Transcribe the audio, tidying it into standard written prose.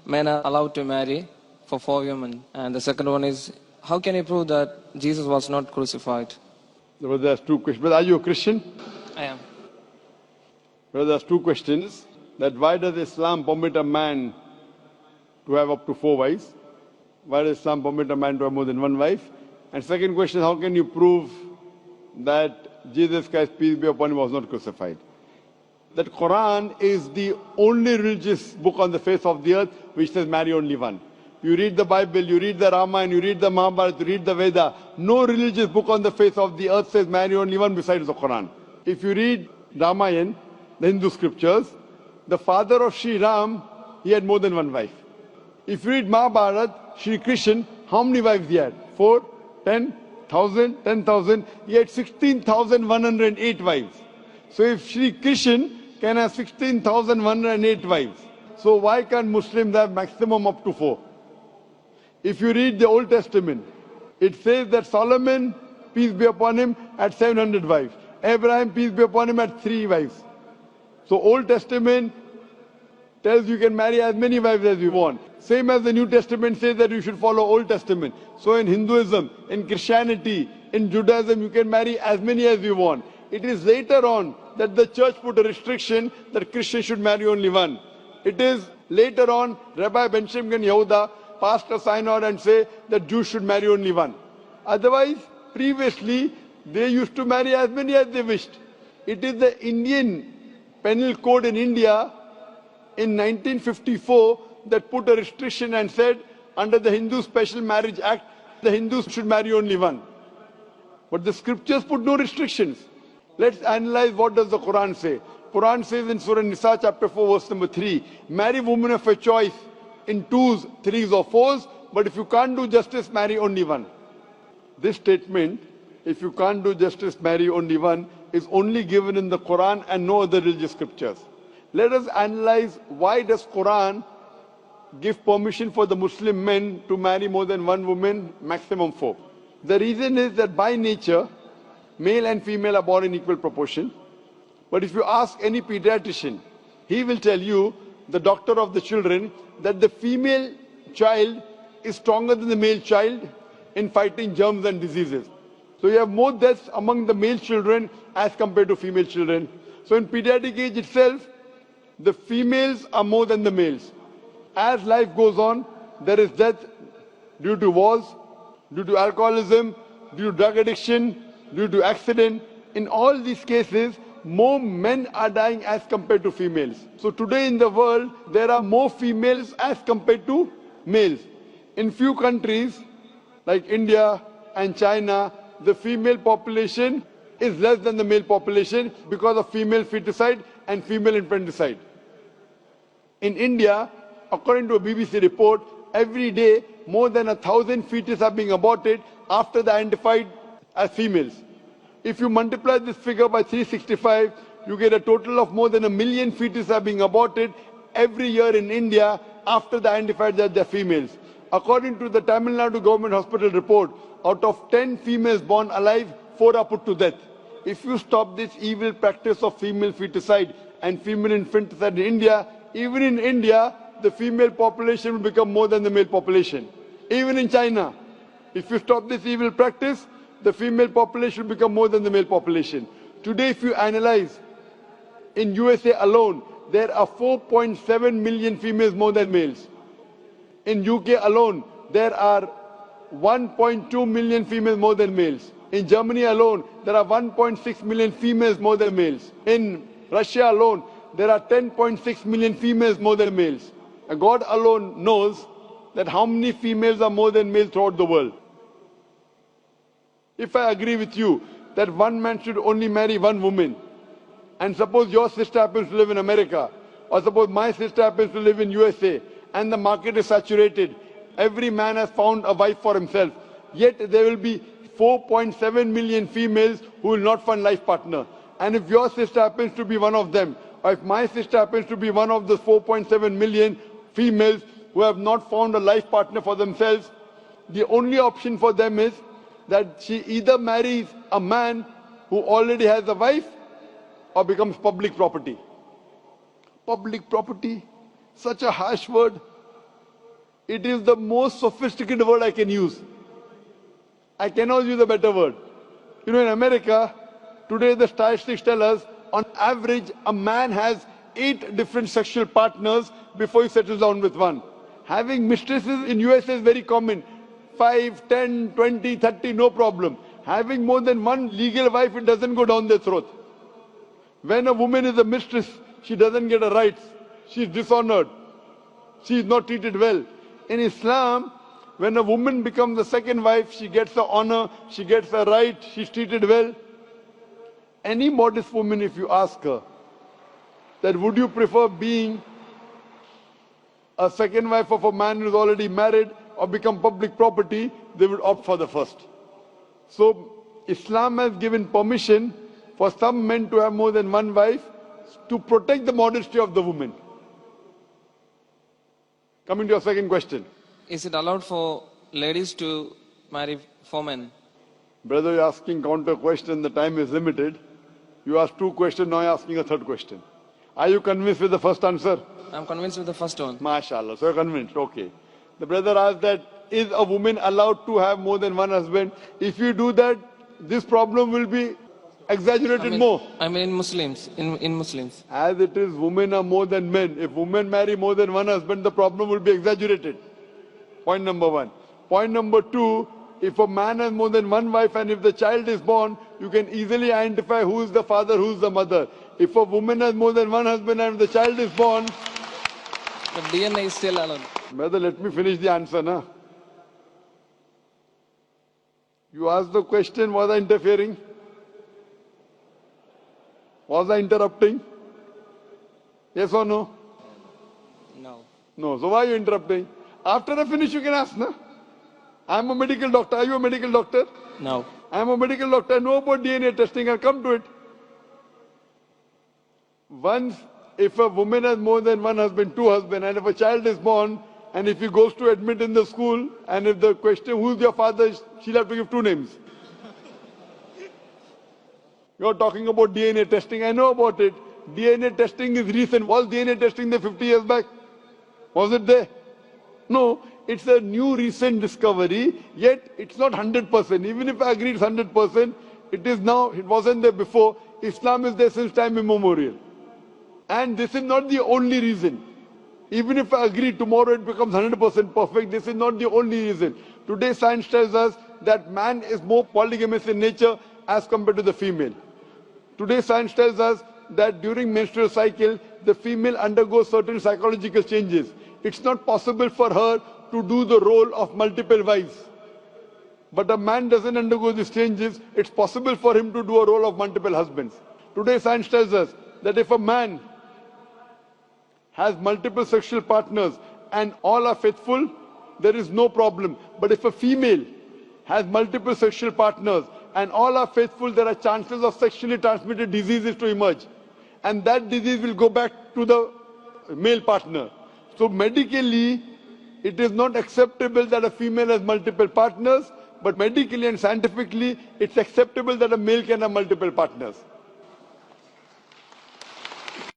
men are allowed to marry for 4 women. And the second one is, how can you prove that Jesus was not crucified? Brother, there's two questions. Brother, are you a Christian? I am. Brother, there's two questions. That why does Islam permit a man to have up to 4 wives? Why does Islam permit a man to have more than one wife? And second question, how can you prove that Jesus Christ, peace be upon him, was not crucified? That Quran is the only religious book on the face of the earth which says marry only one. You read the Bible, you read the Ramayana, you read the Mahabharata, you read the Veda. No religious book on the face of the earth says marry only one besides the Quran. If you read Ramayana, the Hindu scriptures, the father of Sri Ram, he had more than one wife. If you read Mahabharata, Sri Krishna, how many wives he had? 4, 10,000, 10,000. He had 16,108 wives. So if Sri Krishna can have 16,108 wives, so why can't Muslims have maximum up to 4? If you read the Old Testament, it says that Solomon, peace be upon him, had 700 wives. Abraham, peace be upon him, had 3 wives. So Old Testament tells you can marry as many wives as you want. Same as the New Testament says that you should follow Old Testament. So in Hinduism, in Christianity, in Judaism, you can marry as many as you want. It is later on that the church put a restriction that Christians should marry only one. It is later on Rabbi Ben Shimon Yehuda passed a synod and say that Jews should marry only one. Otherwise, previously, they used to marry as many as they wished. It is the Indian penal code in India in 1954 that put a restriction and said under the Hindu Special Marriage Act, the Hindus should marry only one. But the scriptures put no restrictions. Let's analyze what does the Quran say. Quran says in Surah Nisa chapter 4 verse number 3, marry women of your choice in 2s, 3s or 4s, but if you can't do justice, marry only one. This statement, if you can't do justice, marry only one, is only given in the Quran and no other religious scriptures. Let us analyze why does Quran give permission for the Muslim men to marry more than one woman, maximum 4. The reason is that by nature, male and female are born in equal proportion. But if you ask any pediatrician, he will tell you, the doctor of the children, that the female child is stronger than the male child in fighting germs and diseases. So you have more deaths among the male children as compared to female children. So in pediatric age itself, the females are more than the males. As life goes on, there is death due to wars, due to alcoholism, due to drug addiction, due to accident. In all these cases, more men are dying as compared to females. So today in the world, there are more females as compared to males. In few countries, like India and China, the female population is less than the male population because of female feticide and female infanticide. In India, according to a BBC report, every day more than 1,000 fetuses are being aborted after they are identified as females. If you multiply this figure by 365, you get a total of more than 1 million fetuses are being aborted every year in India after they are identified that they are females. According to the Tamil Nadu Government Hospital report, out of 10 females born alive, 4 are put to death. If you stop this evil practice of female feticide and female infanticide in India, even in India, the female population will become more than the male population. Even in China, if you stop this evil practice, the female population will become more than the male population. Today, if you analyze, in USA alone, there are 4.7 million females more than males. In UK alone, there are 1.2 million females more than males. In Germany alone, there are 1.6 million females more than males. In Russia alone, there are 10.6 million females more than males. And God alone knows that how many females are more than males throughout the world. If I agree with you that one man should only marry one woman, and suppose your sister happens to live in America, or suppose my sister happens to live in USA, and the market is saturated, every man has found a wife for himself, yet there will be 4.7 million females who will not find life partner. And if your sister happens to be one of them, or if my sister happens to be one of the 4.7 million females who have not found a life partner for themselves, the only option for them is that she either marries a man who already has a wife or becomes public property. Public property? Such a harsh word. It is the most sophisticated word I can use. I cannot use a better word. You know, in America, today the statistics tell us, on average, a man has 8 different sexual partners before he settles down with one. Having mistresses in US is very common. 5, 10, 20, 30, no problem. Having more than one legal wife, it doesn't go down their throat. When a woman is a mistress, she doesn't get her rights. She is dishonored. She is not treated well. In Islam, when a woman becomes the second wife, she gets the honor, she gets the right, she's treated well. Any modest woman, if you ask her, that would you prefer being a second wife of a man who's already married or become public property, they would opt for the first. So Islam has given permission for some men to have more than one wife to protect the modesty of the woman. Coming to your second question. Is it allowed for ladies to marry 4 men? Brother, you're asking counter question, the time is limited. You asked 2 questions, now you're asking a 3rd question. Are you convinced with the first answer? I'm convinced with the first one. MashaAllah, so you're convinced, okay. The brother asked that, is a woman allowed to have more than one husband? If you do that, this problem will be exaggerated more. I mean in Muslims, in Muslims. As it is, women are more than men. If women marry more than one husband, the problem will be exaggerated. Point number 1. Point number 2, if a man has more than one wife and if the child is born, you can easily identify who is the father, who is the mother. If a woman has more than one husband and the child is born, The DNA is still allowed. brother, let me finish the answer, na? You asked the question, was I interfering? Was I interrupting? Yes or no? No. No. So why are you interrupting? After I finish, you can ask, na? I'm a medical doctor. Are you a medical doctor? No. I'm a medical doctor. I know about DNA testing. I'll come to it. Once, if a woman has more than one husband, 2 husbands, and if a child is born, and if he goes to admit in the school, and if the question, who's your father, she'll have to give 2 names. You're talking about DNA testing. I know about it. DNA testing is recent. Was DNA testing there 50 years back? Was it there? No. It's a new recent discovery, yet it's not 100%. Even if I agree it's 100%, it is now, it wasn't there before. Islam is there since time immemorial. And this is not the only reason. Even if I agree tomorrow it becomes 100% perfect, this is not the only reason. Today science tells us that man is more polygamous in nature as compared to the female. Today science tells us that during menstrual cycle, the female undergoes certain psychological changes. It's not possible for her to do the role of multiple wives. But a man doesn't undergo these changes. It's possible for him to do a role of multiple husbands. Today science tells us that if a man has multiple sexual partners and all are faithful, there is no problem. But if a female has multiple sexual partners and all are faithful, there are chances of sexually transmitted diseases to emerge. And that disease will go back to the male partner. So medically, it is not acceptable that a female has multiple partners, but medically and scientifically, it's acceptable that a male can have multiple partners.